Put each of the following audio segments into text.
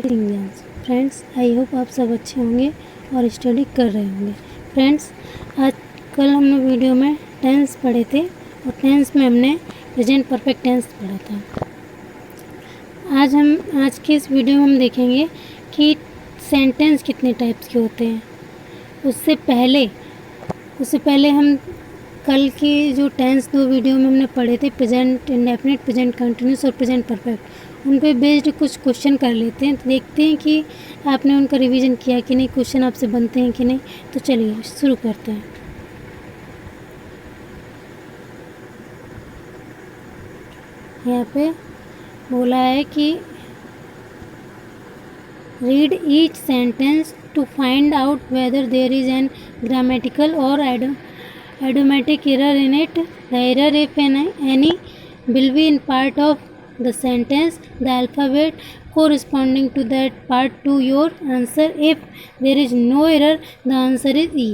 Exams. Friends, I hope आप सब अच्छे होंगे और स्टडी कर रहे होंगे। फ्रेंड्स, आज कल हमने वीडियो में टेंस पढ़े थे और टेंस में हमने प्रेजेंट परफेक्ट टेंस पढ़ा था। आज के इस वीडियो में हम देखेंगे कि सेंटेंस कितने टाइप्स के होते हैं। उससे पहले हम कल की जो टेंस 2 वीडियो में हमने पढ़े थे, प्रेजेंट इंडेफिनिट, प्रेजेंट कंटिन्यूस और प्रेजेंट परफेक्ट, उन पे बेस्ड कुछ क्वेश्चन कर लेते हैं। तो देखते हैं कि आपने उनका रिवीजन किया कि नहीं, क्वेश्चन आपसे बनते हैं कि नहीं। तो चलिए शुरू करते हैं। यहाँ पे बोला है कि read each sentence to find out whether there is an grammatical और idiomatic error in it. The error, if any, will be in part of the sentence, the alphabet corresponding to that part to your answer. If there is no error, the answer is E.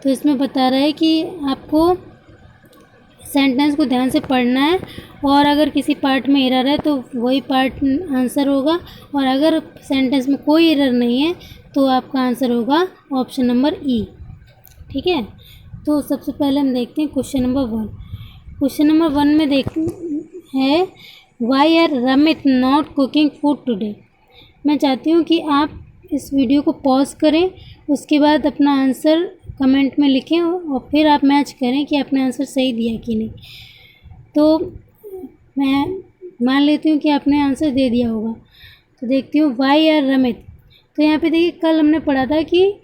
तो इसमें बता रहा है कि आपको sentence को ध्यान से पढ़ना है और अगर किसी पार्ट में एरर है तो वही पार्ट आंसर होगा, और अगर सेंटेंस में कोई एरर नहीं है तो आपका आंसर होगा ऑप्शन नंबर ई। ठीक है, तो सबसे पहले हम देखते हैं क्वेश्चन नंबर 1। क्वेश्चन नंबर 1 में है why are Ramit not cooking food today. मैं चाहती हूँ कि आप इस वीडियो को पॉज करें, उसके बाद अपना आंसर कमेंट में लिखें और फिर आप मैच करें कि आपने आंसर सही दिया कि नहीं। तो मैं मान लेती हूँ कि आपने आंसर दे दिया होगा। तो देखती हूँ वाई आर रमित। तो यहाँ पे देखिए, कल हमने पढ़ा था कि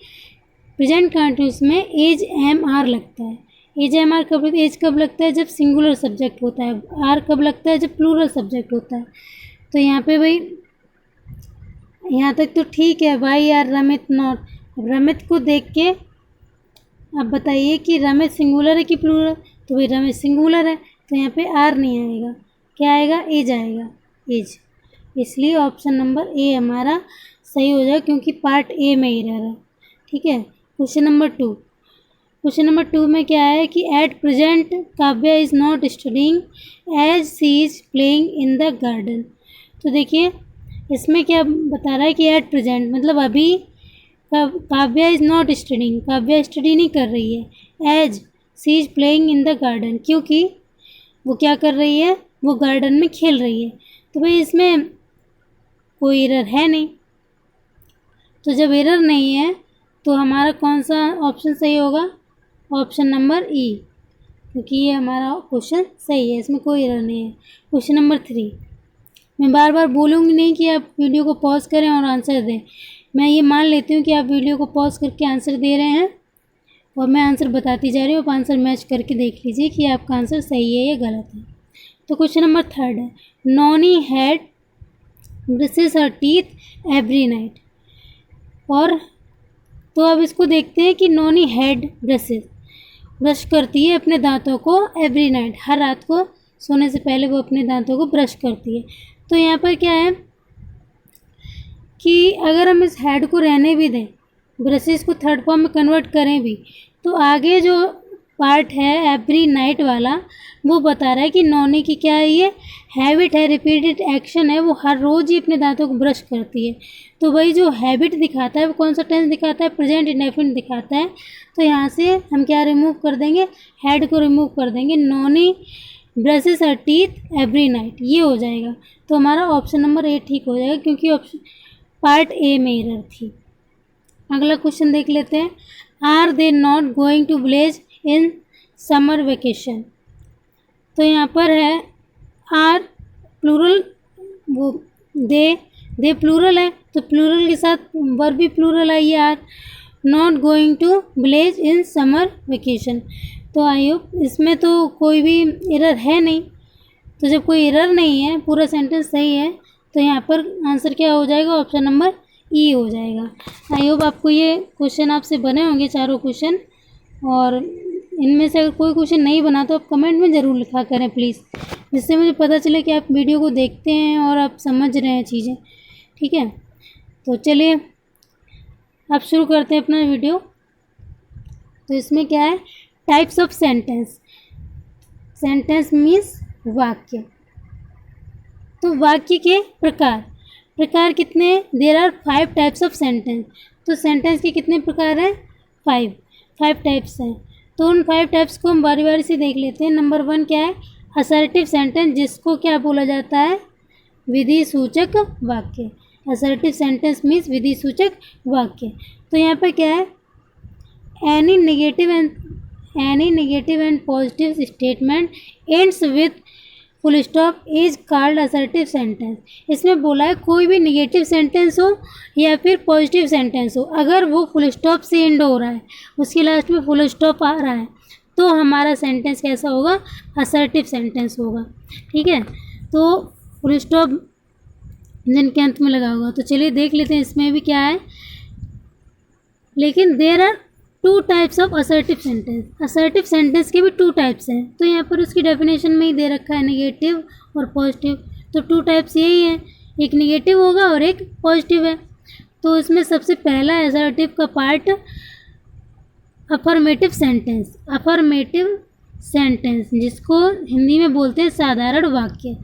प्रेजेंट कंटिन्यूस में एज एम आर लगता है। एज एम आर कब लगता है? जब सिंगुलर सब्जेक्ट होता है। आर कब लगता है? जब प्लूरल सब्जेक्ट होता है। तो यहाँ पे भाई यहाँ तक तो ठीक है, वाई आर रमित नॉट। अब रमित को देख के आप बताइए कि रमित सिंगुलर है कि प्लूरल। तो भाई रमित सिंगुलर है, तो यहाँ पे आर नहीं आएगा, क्या आएगा? एज आएगा, एज। इसलिए ऑप्शन नंबर ए हमारा सही हो जाएगा, क्योंकि पार्ट ए में ही रह रहा है। ठीक है। क्वेश्चन नंबर 2 में क्या है कि at present Kavya is not studying as she is playing in the garden. तो देखिए, इसमें क्या बता रहा है कि एट प्रेजेंट मतलब अभी Kavya is not studying, Kavya study नहीं कर रही है। As she is playing in the garden, क्योंकि वो क्या कर रही है? वो गार्डन में खेल रही है। तो भाई इसमें कोई एरर है नहीं। तो जब एरर नहीं है तो हमारा कौन सा ऑप्शन सही होगा? ऑप्शन नंबर ई, क्योंकि ये हमारा क्वेश्चन सही है, इसमें कोई एरर नहीं है। क्वेश्चन नंबर 3, मैं बार बार बोलूँगी नहीं कि आप वीडियो को पॉज करें और आंसर दें। मैं ये मान लेती हूँ कि आप वीडियो को पॉज करके आंसर दे रहे हैं और मैं आंसर बताती जा रही हूँ। आप आंसर मैच करके देख लीजिए कि आपका आंसर सही है या गलत है। तो क्वेश्चन नंबर 3 है, Noni had brushes her teeth every night. और तो अब इसको देखते हैं कि नॉनी हैड ब्रशेस, ब्रश करती है अपने दांतों को एवरी नाइट, हर रात को सोने से पहले वो अपने दांतों को ब्रश करती है। तो यहाँ पर क्या है कि अगर हम इस हैड को रहने भी दें, ब्रशेस को थर्ड फॉर्म में कन्वर्ट करें भी, तो आगे जो पार्ट है एवरी नाइट वाला, वो बता रहा है कि नॉनी की क्या है? ये हैबिट है, रिपीटेड एक्शन है, वो हर रोज़ ही अपने दांतों को ब्रश करती है। तो वही जो हैबिट दिखाता है वो कौन सा टेंस दिखाता है? प्रेजेंट इंडेफिनिट दिखाता है। तो यहाँ से हम क्या रिमूव कर देंगे? हैड को रिमूव कर देंगे। नॉनी ब्रशेस हर टीथ एवरी नाइट, ये हो जाएगा। तो हमारा ऑप्शन नंबर ए ठीक हो जाएगा, क्योंकि ऑप्शन पार्ट ए में एरर थी। अगला क्वेश्चन देख लेते हैं, are they not going to village in summer vacation. तो यहाँ पर है आर प्लूरल, वो दे प्लूरल है, तो प्लूरल के साथ वर्ब भी प्लूरल आई है, are. Not going to village in summer vacation, तो आई होप इसमें तो कोई भी एरर है नहीं। तो जब कोई एरर नहीं है, पूरा सेंटेंस सही है, तो यहाँ पर आंसर क्या हो जाएगा? ऑप्शन नंबर ई हो जाएगा। आई होप आपको ये क्वेश्चन आपसे बने होंगे, चारों क्वेश्चन, और इनमें से अगर कोई क्वेश्चन नहीं बना तो आप कमेंट में ज़रूर लिखा करें प्लीज़, जिससे मुझे पता चले कि आप वीडियो को देखते हैं और आप समझ रहे हैं चीज़ें। ठीक है, तो चलिए अब शुरू करते हैं अपना वीडियो। तो इसमें क्या है? Types of sentence. Sentence means वाक्य। तो वाक्य के प्रकार, प्रकार कितने? There are 5 types of sentence. तो सेंटेंस के कितने प्रकार हैं? 5 टाइप्स हैं। तो उन 5 टाइप्स को हम बारी बारी से देख लेते हैं। नंबर 1 क्या है? असर्टिव सेंटेंस, जिसको क्या बोला जाता है? विधि सूचक वाक्य। असर्टिव सेंटेंस मीन्स विधि सूचक वाक्य। तो यहाँ पे क्या है? Any negative and positive statement ends with full stop is called assertive sentence. इसमें बोला है कोई भी नेगेटिव सेंटेंस हो या फिर पॉजिटिव सेंटेंस हो, अगर वो फुल स्टॉप से एंड हो रहा है, उसके लास्ट में फुल स्टॉप आ रहा है, तो हमारा सेंटेंस कैसा होगा? असर्टिव सेंटेंस होगा। ठीक है, तो फुल स्टॉप जिनके अंत में लगा होगा। तो चलिए देख लेते हैं इसमें भी क्या है। लेकिन there are 2 types of assertive sentence. Assertive sentence के भी 2 टाइप्स हैं। तो यहाँ पर उसकी डेफिनेशन में ही दे रखा है नेगेटिव और पॉजिटिव। तो 2 टाइप्स यही हैं, एक नेगेटिव होगा और एक पॉजिटिव है। तो इसमें सबसे पहला असर्टिव का part affirmative sentence. Affirmative sentence जिसको हिंदी में बोलते हैं साधारण वाक्य।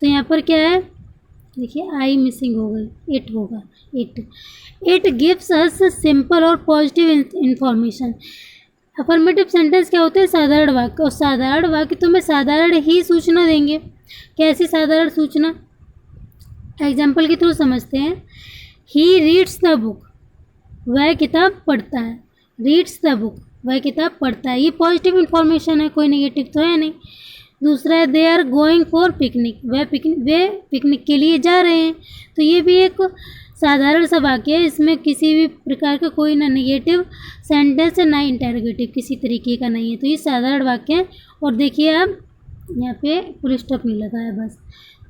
तो यहाँ पर क्या है? देखिए आई मिसिंग हो गई, इट होगा। इट गिव्स अस सिंपल और पॉजिटिव इंफॉर्मेशन। अफर्मेटिव सेंटेंस क्या होते हैं? साधारण वाक्य। और साधारण वाक्य तो हमें साधारण ही सूचना देंगे। कैसी साधारण सूचना? एग्जाम्पल के थ्रू समझते हैं। ही रीड्स द बुक, वह किताब पढ़ता है। रीड्स द बुक, वह किताब पढ़ता है। ये पॉजिटिव इंफॉर्मेशन है, कोई नेगेटिव तो है नहीं। दूसरा है they are going for picnic, वे पिकनिक के लिए जा रहे हैं। तो ये भी एक साधारण सा वाक्य है, इसमें किसी भी प्रकार का कोई ना नेगेटिव सेंटेंस है ना इंटरोगेटिव, किसी तरीके का नहीं है। तो ये साधारण वाक्य है। और देखिए अब यहाँ पे फुल स्टॉप नहीं लगा है बस।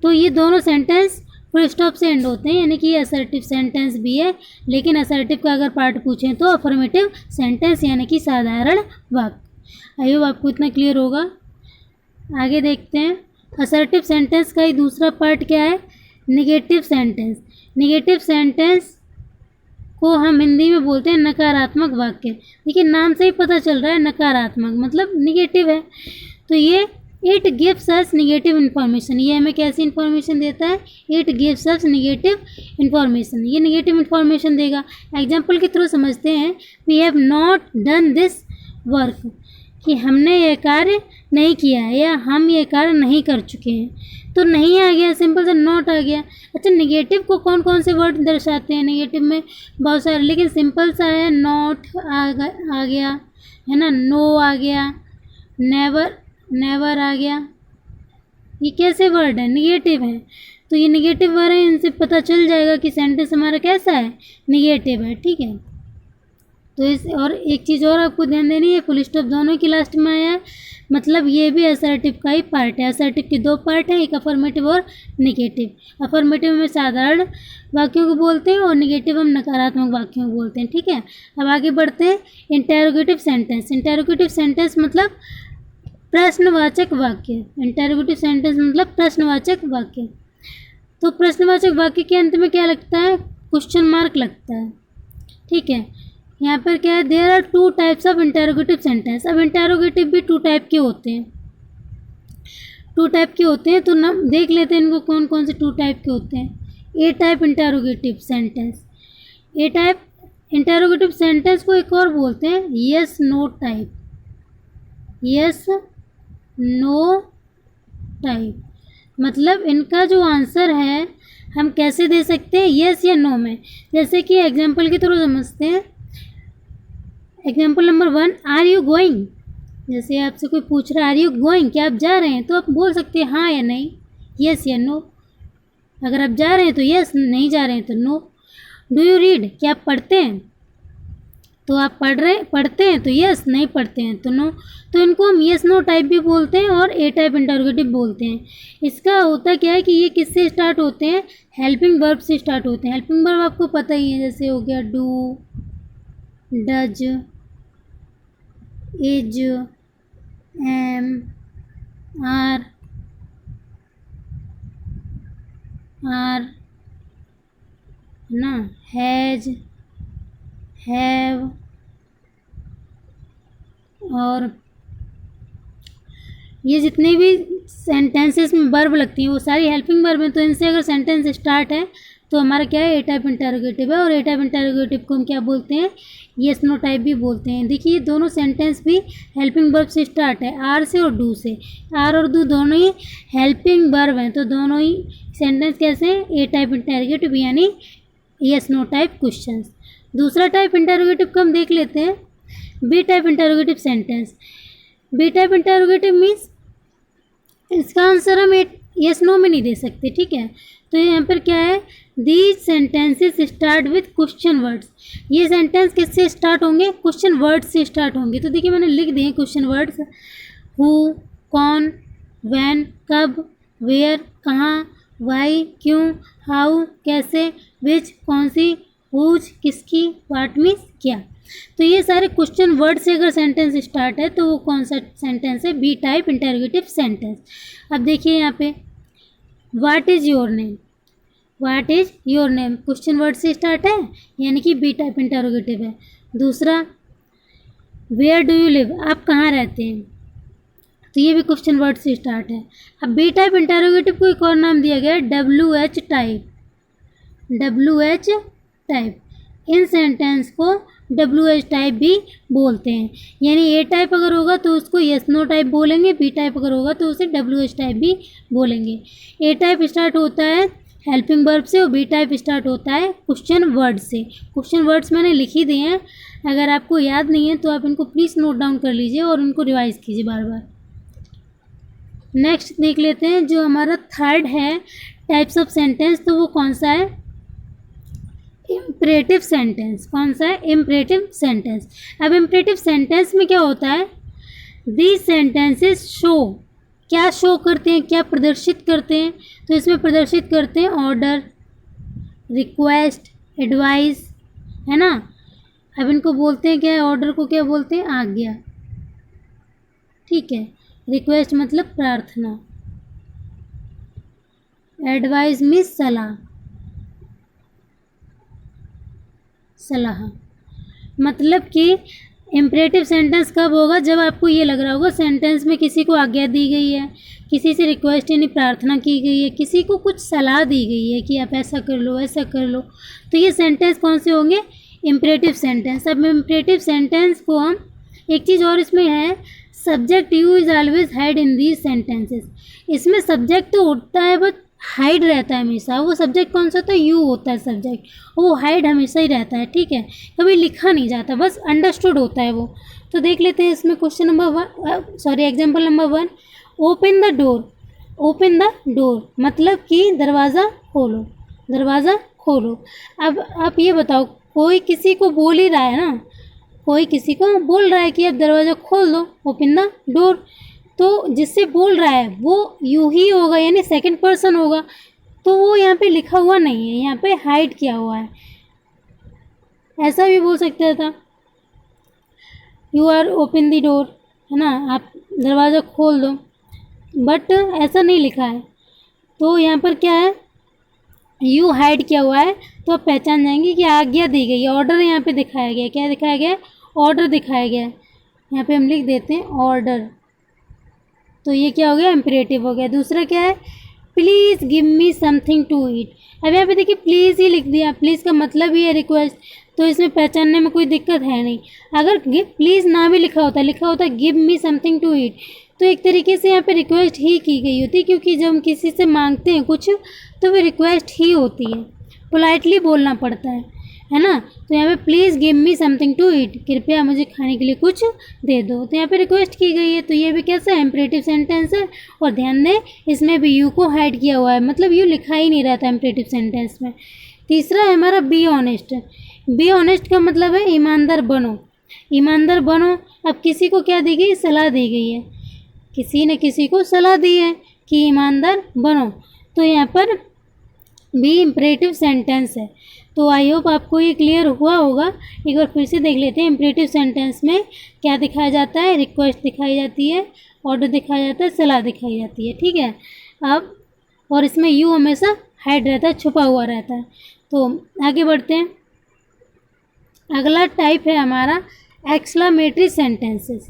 तो ये दोनों सेंटेंस फुल स्टॉप से एंड होते हैं, यानी कि ये असर्टिव सेंटेंस भी है। लेकिन असर्टिव का अगर पार्ट पूछें तो अफर्मेटिव सेंटेंस यानी कि साधारण वाक्य। आई होप आपको इतना क्लियर होगा। आगे देखते हैं। असर्टिव सेंटेंस का ही दूसरा पार्ट क्या है? Negative sentence. नेगेटिव सेंटेंस को हम हिंदी में बोलते हैं नकारात्मक वाक्य। देखिए नाम से ही पता चल रहा है नकारात्मक मतलब नेगेटिव है। तो ये it gives us negative information, ये हमें कैसी इन्फॉर्मेशन देता है? It gives us negative information, ये नेगेटिव इन्फॉर्मेशन देगा। एग्जाम्पल के थ्रू समझते हैं। We have not done this work, कि हमने ये कार्य नहीं किया है या हम ये कार्य नहीं कर चुके हैं। तो नहीं आ गया, सिंपल सा नॉट आ गया। अच्छा नेगेटिव को कौन कौन से वर्ड दर्शाते हैं? नेगेटिव में बहुत सारे, लेकिन सिंपल सा है। नॉट आ गया है ना, नो आ गया, नेवर आ गया। ये कैसे वर्ड है? नेगेटिव है। तो ये नेगेटिव वर्ड है, इनसे पता चल जाएगा कि सेंटेंस हमारा कैसा है? नेगेटिव है। ठीक है, तो इस और एक चीज़ और आपको ध्यान देनी है, फुल स्टॉप दोनों की लास्ट में आया है, मतलब ये भी असर्टिव का ही पार्ट है। असर्टिव के 2 पार्ट हैं, एक अफर्मेटिव और नेगेटिव। अफर्मेटिव में साधारण वाक्यों को बोलते हैं और नेगेटिव हम नकारात्मक वाक्यों को बोलते हैं। ठीक है, अब आगे बढ़ते हैं। Interrogative sentence. इंटेरोगेटिव सेंटेंस मतलब प्रश्नवाचक वाक्य। इंटेरोगेटिव सेंटेंस मतलब प्रश्नवाचक वाक्य। तो प्रश्नवाचक वाक्य के अंत में क्या लगता है? क्वेश्चन मार्क लगता है। ठीक है, यहाँ पर क्या है? There are 2 types of interrogative sentence. अब इंटेरोगेटिव भी 2 टाइप के होते हैं। 2 टाइप के होते हैं, तो देख लेते हैं इनको कौन कौन से 2 टाइप के होते हैं। A type interrogative sentence. A type interrogative sentence को एक और बोलते हैं yes no type. Yes no type मतलब इनका जो आंसर है हम कैसे दे सकते हैं? यस या नो में। जैसे कि एग्जाम्पल के थ्रू समझते हैं। Example number 1, are you going. जैसे आपसे कोई पूछ रहा है आर यू गोइंग, क्या आप जा रहे हैं, तो आप बोल सकते हैं हाँ या नहीं, यस या नो। अगर आप जा रहे हैं तो यस, नहीं जा रहे हैं तो नो। डू यू रीड, क्या आप पढ़ते हैं, तो आप पढ़ते हैं तो यस, नहीं पढ़ते हैं तो नो। तो इनको हम यस नो टाइप भी बोलते हैं और ए टाइप इंटरोगेटिव बोलते हैं। इसका होता क्या है कि ये किससे स्टार्ट होते हैं? हेल्पिंग वर्ब से स्टार्ट होते हैं। हेल्पिंग वर्ब आपको पता ही है, जैसे हो गया do, does, is, am, are ना, हैज, हैव, और ये जितने भी सेंटेंसेस में वर्ब लगती हैं वो सारी हेल्पिंग वर्ब हैं। तो इनसे अगर सेंटेंस स्टार्ट है तो हमारा क्या है, ए टाइप इंटरोगेटिव है। और ए टाइप इंटरोगेटिव को हम क्या बोलते हैं, येस नो टाइप भी बोलते हैं। देखिए दोनों सेंटेंस भी हेल्पिंग वर्ब से स्टार्ट है, आर से और डू से। आर और डू दोनों ही हेल्पिंग वर्ब हैं, तो दोनों ही सेंटेंस कैसे हैं, ए टाइप इंटरोगेटिव यानी येस नो टाइप क्वेश्चंस। दूसरा टाइप इंटरोगेटिव को हम देख लेते हैं, B type interrogative sentence. B type interrogative means इसका आंसर हम येस नो में नहीं दे सकते, ठीक है। तो यहाँ पर क्या है, these sentences start with question words. ये सेंटेंस किससे स्टार्ट होंगे, क्वेश्चन वर्ड्स से स्टार्ट होंगे। तो देखिए मैंने लिख दिए क्वेश्चन वर्ड्स, हु, कौन, व्हेन, कब, वेयर, कहाँ, वाई, क्यों, हाउ, कैसे, विच, कौन सी, हुज, किसकी, व्हाट मीन्स क्या। तो ये सारे क्वेश्चन वर्ड से अगर सेंटेंस स्टार्ट है तो वो कौन सा सेंटेंस है, बी टाइप इंटरोगेटिव सेंटेंस। अब देखिए यहाँ पे what is your name, what is your name question word से स्टार्ट है यानी कि बी टाइप इंटरोगेटिव है। दूसरा वेयर डू यू लिव, आप कहाँ रहते हैं, तो ये भी क्वेश्चन वर्ड से स्टार्ट है। अब बी टाइप इंटरोगेटिव को एक और नाम दिया गया है WH टाइप, WH टाइप। इन सेंटेंस को WH टाइप भी बोलते हैं, यानी ए टाइप अगर होगा तो उसको येस नो टाइप बोलेंगे, बी टाइप अगर होगा तो उसे WH टाइप भी बोलेंगे। ए टाइप स्टार्ट होता है हेल्पिंग वर्ब से और बी टाइप स्टार्ट होता है क्वेश्चन वर्ड से। क्वेश्चन वर्ड्स मैंने लिख ही दिए हैं, अगर आपको याद नहीं है तो आप इनको प्लीज़ नोट डाउन कर लीजिए और उनको रिवाइज कीजिए बार बार। नेक्स्ट देख लेते हैं जो हमारा थर्ड है टाइप्स ऑफ सेंटेंस, तो वो कौन सा है, इम्परेटिव सेंटेंस। कौन सा है, इम्परेटिव सेंटेंस। अब इम्परेटिव सेंटेंस में क्या होता है, दीज सेंटेंसेस शो, क्या शो करते हैं, क्या प्रदर्शित करते हैं, तो इसमें प्रदर्शित करते हैं ऑर्डर, रिक्वेस्ट, एडवाइस, है ना। अब इनको बोलते हैं क्या, ऑर्डर को क्या बोलते हैं, आज्ञा, ठीक है। रिक्वेस्ट मतलब प्रार्थना, एडवाइस मीन्स सलाह, सलाह। मतलब कि इम्परेटिव सेंटेंस कब होगा, जब आपको ये लग रहा होगा सेंटेंस में किसी को आज्ञा दी गई है, किसी से रिक्वेस्ट यानी प्रार्थना की गई है, किसी को कुछ सलाह दी गई है कि आप ऐसा कर लो ऐसा कर लो, तो ये सेंटेंस कौन से होंगे, इम्परेटिव सेंटेंस। अब इम्परेटिव सेंटेंस को हम एक चीज़ और इसमें है, subject you is always hide in these sentences. इसमें सब्जेक्ट तो होता है बट हाइड रहता है हमेशा। वो सब्जेक्ट कौन सा होता है, यू होता है सब्जेक्ट, वो हाइड हमेशा ही रहता है, ठीक है। कभी लिखा नहीं जाता, बस अंडरस्टूड होता है वो। तो देख लेते हैं इसमें question number example number 1, open the door. Open the door मतलब कि दरवाज़ा खोलो, दरवाज़ा खोलो। अब आप ये बताओ, कोई किसी को बोल ही रहा है ना, कोई किसी को बोल रहा है कि आप दरवाज़ा खोल दो, ओपन द डोर, तो जिससे बोल रहा है वो यू ही होगा यानी सेकंड पर्सन होगा, तो वो यहाँ पे लिखा हुआ नहीं है, यहाँ पे हाइड किया हुआ है। ऐसा भी बोल सकता था, you are open the door, है ना, आप दरवाज़ा खोल दो, बट ऐसा नहीं लिखा है। तो यहाँ पर क्या है, यू हाइड किया हुआ है, तो आप पहचान जाएंगे कि आज्ञा दी गई है, ऑर्डर यहाँ पे दिखाया गया है। क्या दिखाया गया है, ऑर्डर दिखाया गया है। यहाँ पे हम लिख देते हैं ऑर्डर, तो ये क्या हो गया, इम्परेटिव हो गया। दूसरा क्या है, please give me something to eat. अब यहाँ पे देखिए प्लीज़ ही लिख दिया, प्लीज़ का मतलब ही है रिक्वेस्ट, तो इसमें पहचानने में कोई दिक्कत है नहीं। अगर प्लीज़ ना भी लिखा होता give me something to eat, तो एक तरीके से यहाँ पे रिक्वेस्ट ही की गई होती, क्योंकि जब हम किसी से मांगते हैं कुछ तो वो रिक्वेस्ट ही होती है, पोलाइटली बोलना पड़ता है ना। तो यहाँ पे please give me something to eat, कृपया मुझे खाने के लिए कुछ दे दो, तो यहाँ पे रिक्वेस्ट की गई है, तो ये भी कैसा है, इम्परेटिव सेंटेंस है। और ध्यान दें इसमें भी यू को हाइड किया हुआ है, मतलब यू लिखा ही नहीं रहता इम्परेटिव सेंटेंस में। तीसरा है हमारा बी ऑनेस्ट। बी ऑनेस्ट का मतलब है ईमानदार बनो, ईमानदार बनो। अब किसी को क्या दी गई, सलाह दी गई है, किसी ने किसी को सलाह दी है कि ईमानदार बनो, तो यहाँ पर भी इम्परेटिव सेंटेंस है। तो आई होप आपको ये क्लियर हुआ होगा। एक बार फिर से देख लेते हैं, इम्परेटिव सेंटेंस में क्या दिखाया जाता है, रिक्वेस्ट दिखाई जाती है, ऑर्डर दिखाया जाता है, सलाह दिखाई जाती है, ठीक है। अब और इसमें यू हमेशा हाइड रहता है, छुपा हुआ रहता है। तो आगे बढ़ते हैं, अगला टाइप है हमारा एक्सक्लेमेटरी सेंटेंसेस।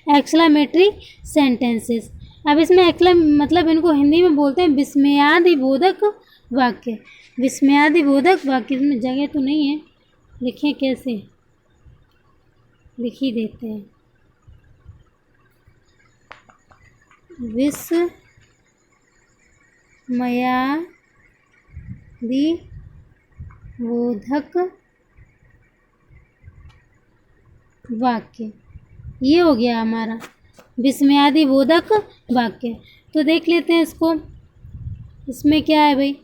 एक्सक्लेमेटरी सेंटेंसेस, अब इसमें मतलब इनको हिंदी में बोलते हैं विस्मयादिबोधक वाक्य। विस्मयादिबोधक वाक्य, इसमें जगह तो नहीं है, लिखें कैसे, लिख ही देते हैं। विस्मयादिबोधक वाक्य, ये हो गया हमारा विस्मयादिबोधक वाक्य। तो देख लेते हैं इसको, इसमें क्या है भाई।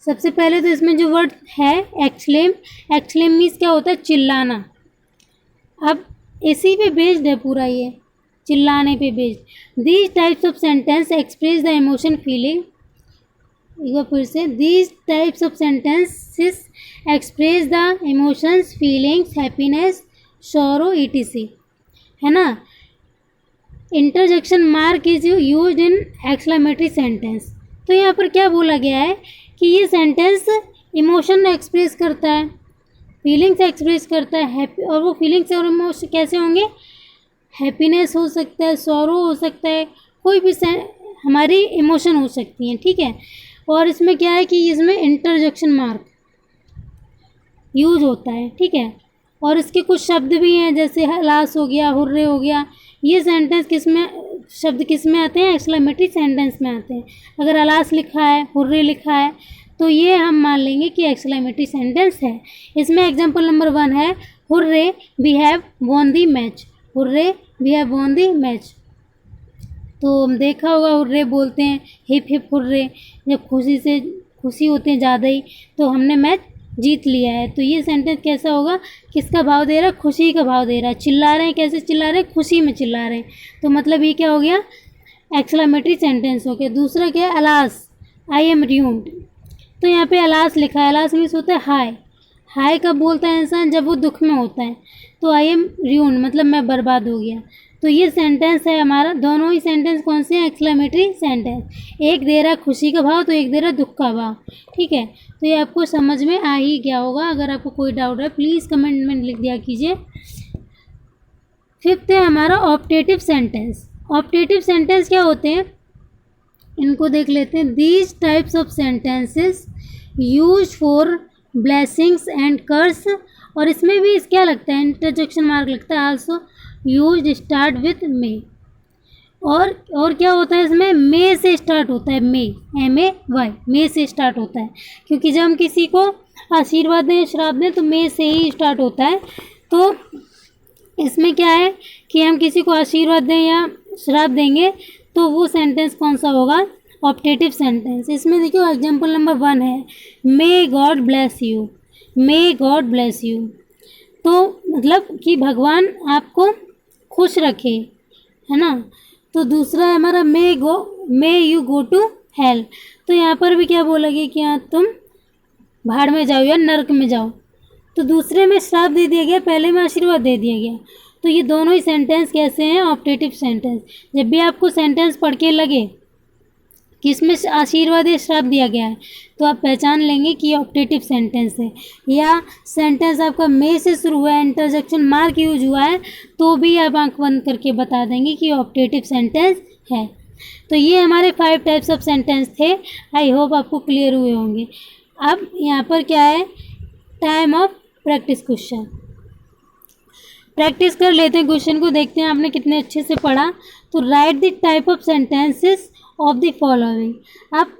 सबसे पहले तो इसमें जो वर्ड है एक्सक्लेम, एक्सक्लेम मीन्स क्या होता है, चिल्लाना। अब इसी पे बेस्ड है पूरा, ये चिल्लाने पे based. These types of sentence express the emotion feeling, एक बार फिर से, these types of sentences express the emotions feelings happiness sorrow etc, है ना। Interjection mark is used in exclamatory sentence. तो यहाँ पर क्या बोला गया है कि ये सेंटेंस इमोशन एक्सप्रेस करता है, फीलिंग्स एक्सप्रेस करता है, हैप्पी, और वो फीलिंग्स और इमोशन कैसे होंगे, हैप्पीनेस हो सकता है, सॉरो हो सकता है, कोई भी हमारी इमोशन हो सकती हैं, ठीक है। और इसमें क्या है कि इसमें इंटरजेक्शन मार्क यूज होता है, ठीक है। और इसके कुछ शब्द भी हैं, जैसे हलास हो गया, हुर्रे हो गया। ये सेंटेंस किस में, शब्द किस में आते हैं, एक्सक्लेमेटरी सेंटेंस में आते हैं। अगर हलास लिखा है, हुर्रे लिखा है, तो ये हम मान लेंगे कि एक्सक्लेमेटरी सेंटेंस है। इसमें एग्जांपल नंबर 1 है, hurray we have won the match, hurray we have won the match. तो हम देखा होगा हुर्रे बोलते हैं, हिप हिप हुर्रे, जब खुशी होते हैं ज़्यादा ही, तो हमने मैच जीत लिया है। तो ये सेंटेंस कैसा होगा, किसका भाव दे रहा है, खुशी का भाव दे रहा है। चिल्ला रहे हैं, कैसे चिल्ला रहे हैं, खुशी में चिल्ला रहे हैं। तो मतलब ये क्या हो गया, एक्सक्लेमेटरी सेंटेंस हो गया। दूसरा क्या है, अलास, आई एम र्यून्ड। तो यहाँ पे अलास लिखा है, अलास मीन्स होता है हाय। हाय कब बोलता है इंसान, जब वो दुख में होता है। तो आई एम र्यून्ड मतलब मैं बर्बाद हो गया। तो ये सेंटेंस है हमारा, दोनों ही सेंटेंस कौन से हैं, एक्सक्लेमेटरी सेंटेंस। एक दे रहा खुशी का भाव, तो एक दे रहा दुख का भाव, ठीक है। तो ये आपको समझ में आ ही गया होगा। अगर आपको कोई डाउट है प्लीज़ कमेंट में लिख दिया कीजिए। फिफ्थ है हमारा ऑप्टेटिव सेंटेंस। ऑप्टेटिव सेंटेंस क्या होते हैं, इनको देख लेते हैं। These types of sentences use for blessings and curse, और इसमें भी क्या लगता है, इंटरजेक्शन मार्क लगता है। आल्सो यूज स्टार्ट विथ मे, और क्या होता है इसमें, मे से स्टार्ट होता है, मे, MAY, मे से स्टार्ट होता है। क्योंकि जब हम किसी को आशीर्वाद दें, श्राप दें, तो मे से ही स्टार्ट होता है। तो इसमें क्या है कि हम किसी को आशीर्वाद दें या श्राप देंगे, तो वो सेंटेंस कौन सा होगा, ऑप्टेटिव सेंटेंस। इसमें देखिए एग्जाम्पल नंबर 1 है, may God bless you, may God bless you. तो मतलब कि भगवान आपको खुश रखे, है ना। तो दूसरा है हमारा may you go to hell. तो यहाँ पर भी क्या बोला गया कि हाँ तुम भाड़ में जाओ या नरक में जाओ। तो दूसरे में श्राप दे दिया गया, पहले में आशीर्वाद दे दिया गया। तो ये दोनों ही सेंटेंस कैसे हैं, ऑप्टेटिव सेंटेंस। जब भी आपको सेंटेंस पढ़ के लगे कि इसमें आशीर्वाद या श्राप दिया गया है, तो आप पहचान लेंगे कि ये ऑप्टेटिव सेंटेंस है। या सेंटेंस आपका मे से शुरू हुआ है, इंटरजेक्शन मार्क यूज हुआ है, तो भी आप आंख बंद करके बता देंगे कि ऑप्टेटिव सेंटेंस है। तो ये हमारे 5 टाइप्स ऑफ सेंटेंस थे। आई होप आपको क्लियर हुए होंगे। अब यहाँ पर क्या है, time of practice question. Practice कर लेते हैं क्वेश्चन को, देखते हैं आपने कितने अच्छे से पढ़ा। तो right the type of sentences of the following. आप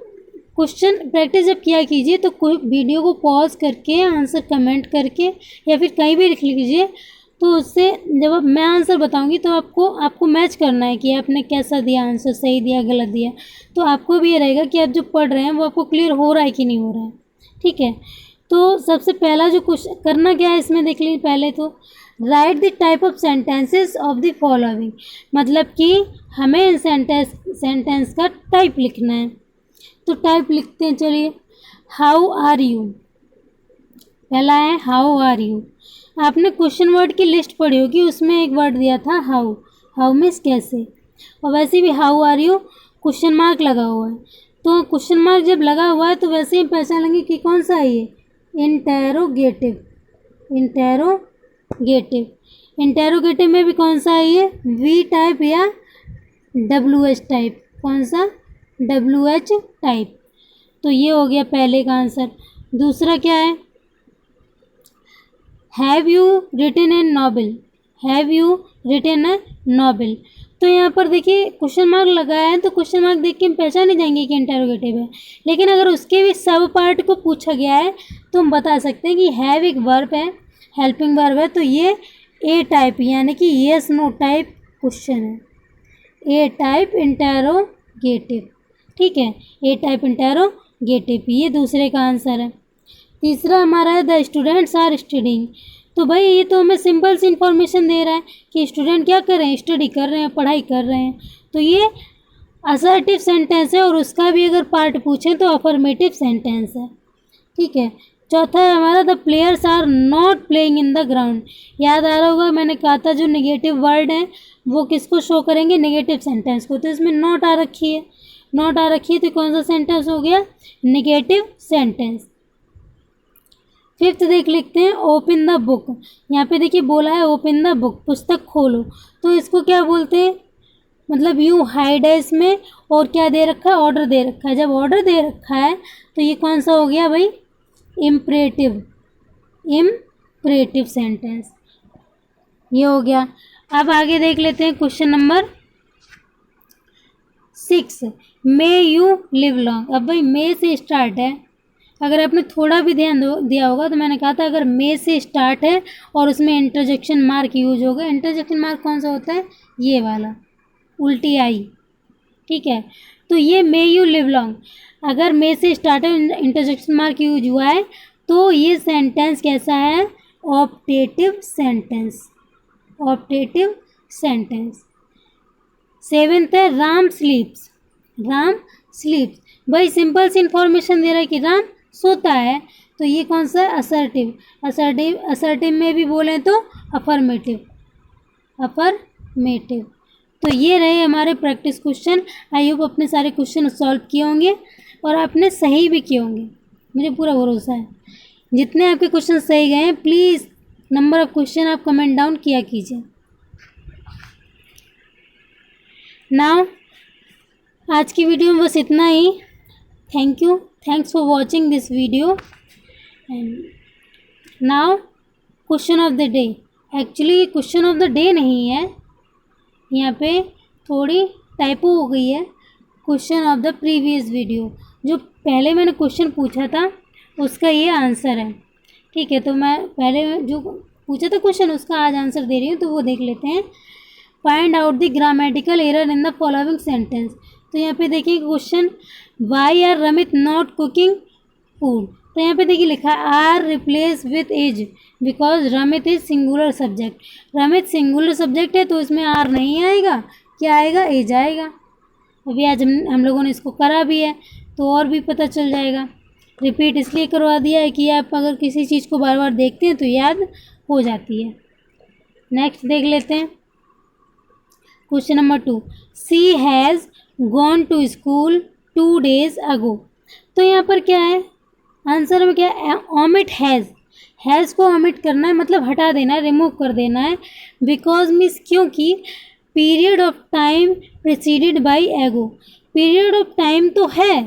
क्वेश्चन प्रैक्टिस जब किया कीजिए तो कोई वीडियो को पॉज करके आंसर कमेंट करके या फिर कहीं भी लिख लीजिए। तो उससे जब मैं आंसर बताऊंगी तो आपको मैच करना है कि आपने कैसा दिया आंसर, सही दिया गलत दिया। तो आपको भी ये रहेगा कि आप जो पढ़ रहे हैं वो आपको क्लियर हो रहा है कि नहीं हो रहा है, ठीक है। तो सबसे पहला जो क्वेश्चन करना क्या है इसमें देख लीजिए। पहले तो right the type of sentences of the following, मतलब कि हमें सेंटेंस का टाइप लिखना है। तो टाइप लिखते हैं, चलिए। हाउ आर यू, पहला है हाउ आर यू। आपने क्वेश्चन वर्ड की लिस्ट पढ़ी होगी, उसमें एक वर्ड दिया था हाउ, हाउ मीन्स कैसे। और वैसे भी how are you question mark लगा हुआ है। तो क्वेश्चन मार्क जब लगा हुआ है तो वैसे ही पहचान लेंगे कि कौन सा है ये, इंटेरोगेटिव। इंटेरोगेटिव में भी कौन सा है ये, वी टाइप या WH टाइप, कौन सा, WH टाइप। तो ये हो गया पहले का आंसर। दूसरा क्या है, have you written a novel, have you written a novel. तो यहाँ पर देखिए क्वेश्चन मार्क लगाया है, तो क्वेश्चन मार्क देख के हम पहचान नहीं जाएंगे कि इंटरोगेटिव है। लेकिन अगर उसके भी सब पार्ट को पूछा गया है तो हम बता सकते हैं कि हैव एक वर्ब है, हेल्पिंग वर्ब है, तो ये ए टाइप यानी कि येस नो टाइप क्वेश्चन है, ए टाइप इंटरोगेटिव। ठीक है, ए टाइप इंटरोगेटिव, ये दूसरे का आंसर है। तीसरा हमारा है द स्टूडेंट्स आर स्टडिंग। तो भाई ये तो हमें सिंपल सी इंफॉर्मेशन दे रहा है कि स्टूडेंट क्या कर रहे हैं, स्टडी कर रहे हैं, पढ़ाई कर रहे हैं। तो ये असर्टिव सेंटेंस है और उसका भी अगर पार्ट पूछें तो अफर्मेटिव सेंटेंस है। ठीक है, चौथा है हमारा the players are not playing in the ground. याद आ रहा होगा मैंने कहा था जो नेगेटिव वर्ड है वो किसको शो करेंगे, नेगेटिव सेंटेंस को। तो इसमें नॉट आ रखी है, नॉट आ रखी है तो कौन सा सेंटेंस हो गया, नेगेटिव सेंटेंस। फिफ्थ देख लिखते हैं ओपन द बुक। यहाँ पे देखिए बोला है ओपन द बुक, पुस्तक खोलो। तो इसको क्या बोलते हैं, मतलब यू हाइड है इसमें, और क्या दे रखा है, ऑर्डर दे रखा है। जब ऑर्डर दे रखा है तो ये कौन सा हो गया भाई, इम्परेटिव, इम्परेटिव सेंटेंस, ये हो गया। अब आगे देख लेते हैं question number 6, may you live long. अब भाई मे से स्टार्ट है, अगर आपने थोड़ा भी ध्यान दिया होगा तो मैंने कहा था अगर मे से स्टार्ट है और उसमें इंटरजेक्शन मार्क यूज होगा। इंटरजेक्शन मार्क कौन सा होता है, ये वाला, उल्टी आई। ठीक है, तो ये मे यू लिव लॉन्ग, अगर मे से स्टार्ट है, इंटरजेक्शन मार्क यूज हुआ है, तो ये सेंटेंस कैसा है, optative sentence, optative sentence. 7th है राम स्लीप्स, राम स्लीप्स। भाई सिंपल सी इंफॉर्मेशन दे रहा है कि राम सोता है, तो ये कौन सा है, असर्टिव। असर्टिव, असर्टिव में भी बोलें तो अफर्मेटिव, अफर्मेटिव। तो ये रहे हमारे प्रैक्टिस क्वेश्चन। आई होप अपने सारे क्वेश्चन सॉल्व किए होंगे और आपने सही भी किए होंगे, मुझे पूरा भरोसा है। जितने आपके क्वेश्चन सही गए हैं प्लीज़ नंबर ऑफ क्वेश्चन आप कमेंट डाउन किया कीजिए। नाउ आज की वीडियो में बस इतना ही। Thank you, thanks for watching this video. And now question of the day. Actually question of the day नहीं है, यहाँ पे थोड़ी टाइपो हो गई है। Question of the previous video, जो पहले मैंने क्वेश्चन पूछा था उसका ये आंसर है। ठीक है, तो मैं पहले जो पूछा था क्वेश्चन उसका आज आंसर दे रही हूँ, तो वो देख लेते हैं। Find out the grammatical error in the following sentence. तो यहाँ पे देखिए question, why are Ramit not cooking food. तो यहाँ पे देखिए लिखा है are replace with is because Ramit is singular subject. Ramit singular subject है तो इसमें आर नहीं आएगा, क्या आएगा, एज आएगा। अभी आज हम लोगों ने इसको करा भी है तो और भी पता चल जाएगा। रिपीट इसलिए करवा दिया है कि आप अगर किसी चीज़ को बार बार देखते हैं तो याद हो जाती है। नेक्स्ट देख लेते हैं question number 2, she has gone to school 2 days ago। तो यहाँ पर क्या है, आंसर में क्या है, ओमिट हैज़। हैज़ को ओमिट करना है, मतलब हटा देना है, रिमूव कर देना है। बिकॉज मीन्स क्योंकि period of time preceded by एगो। पीरियड ऑफ टाइम तो है,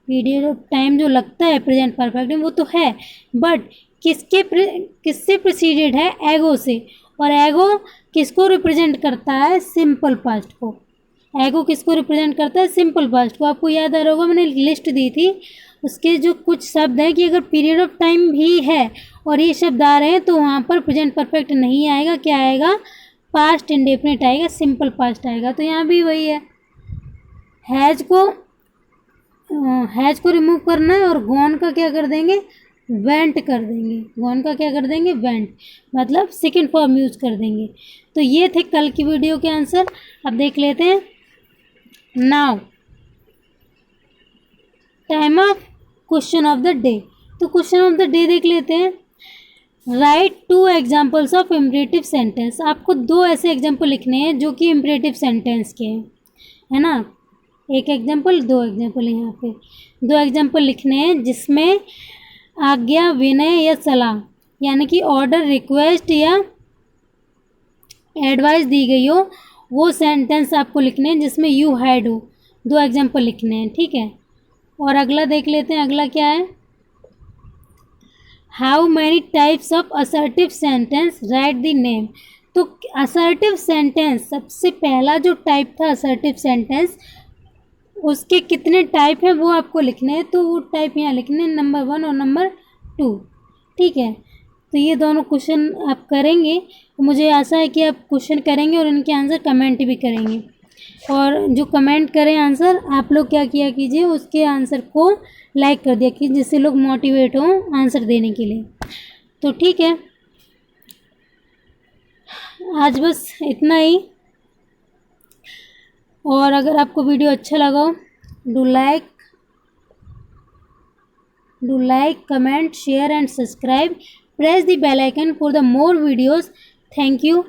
पीरियड ऑफ टाइम जो लगता है प्रेजेंट परफेक्ट में वो तो है, बट किससे प्रिसीडेड है, एगो से। और एगो किसको रिप्रेजेंट करता है, सिंपल पास्ट को। एगो किसको रिप्रेजेंट करता है, सिंपल पास्ट को। आपको याद आ रहा होगा मैंने लिस्ट दी थी, उसके जो कुछ शब्द हैं कि अगर पीरियड ऑफ टाइम भी है और ये शब्द आ रहे हैं तो वहाँ पर प्रेजेंट परफेक्ट नहीं आएगा, क्या आएगा, पास्ट इंडेफिनिट आएगा, सिंपल पास्ट आएगा। तो यहाँ भी वही है, हैज़ को रिमूव करना है और गॉन का क्या कर देंगे, वेंट कर देंगे। गॉन का क्या कर देंगे, वेंट, मतलब सेकेंड फॉर्म यूज कर देंगे। तो ये थे कल की वीडियो के आंसर। अब देख लेते हैं now time of question of the day. तो क्वेश्चन ऑफ द डे देख लेते हैं। Right 2 examples of imperative sentence. आपको 2 ऐसे एग्जाम्पल लिखने हैं जो कि इम्परेटिव सेंटेंस के हैं, है ना। एक एग्जाम्पल, 2 एग्जाम्पल, यहाँ पे 2 एग्जाम्पल लिखने हैं जिसमें आज्ञा, विनय या सलाह यानी कि ऑर्डर, रिक्वेस्ट या एडवाइस दी गई हो, वो सेंटेंस आपको लिखने हैं जिसमें यू हैड हो। 2 एग्जाम्पल लिखने हैं, ठीक है। और अगला देख लेते हैं, अगला क्या है, how many types of assertive sentence, right the name. तो असर्टिव सेंटेंस, सबसे पहला जो टाइप था असर्टिव सेंटेंस, उसके कितने टाइप हैं वो आपको लिखने हैं। तो वो टाइप यहाँ लिखने हैं, नंबर 1 और नंबर 2, ठीक है। तो ये दोनों क्वेश्चन आप करेंगे, तो मुझे आशा है कि आप क्वेश्चन करेंगे और इनके आंसर कमेंट भी करेंगे। और जो कमेंट करें आंसर, आप लोग क्या किया कीजिए, उसके आंसर को लाइक कर दिया कीजिए, जिससे लोग मोटिवेट हों आंसर देने के लिए। तो ठीक है, आज बस इतना ही। और अगर आपको वीडियो अच्छा लगा हो, do like, comment, share and subscribe, press the bell icon for the more videos. Thank you.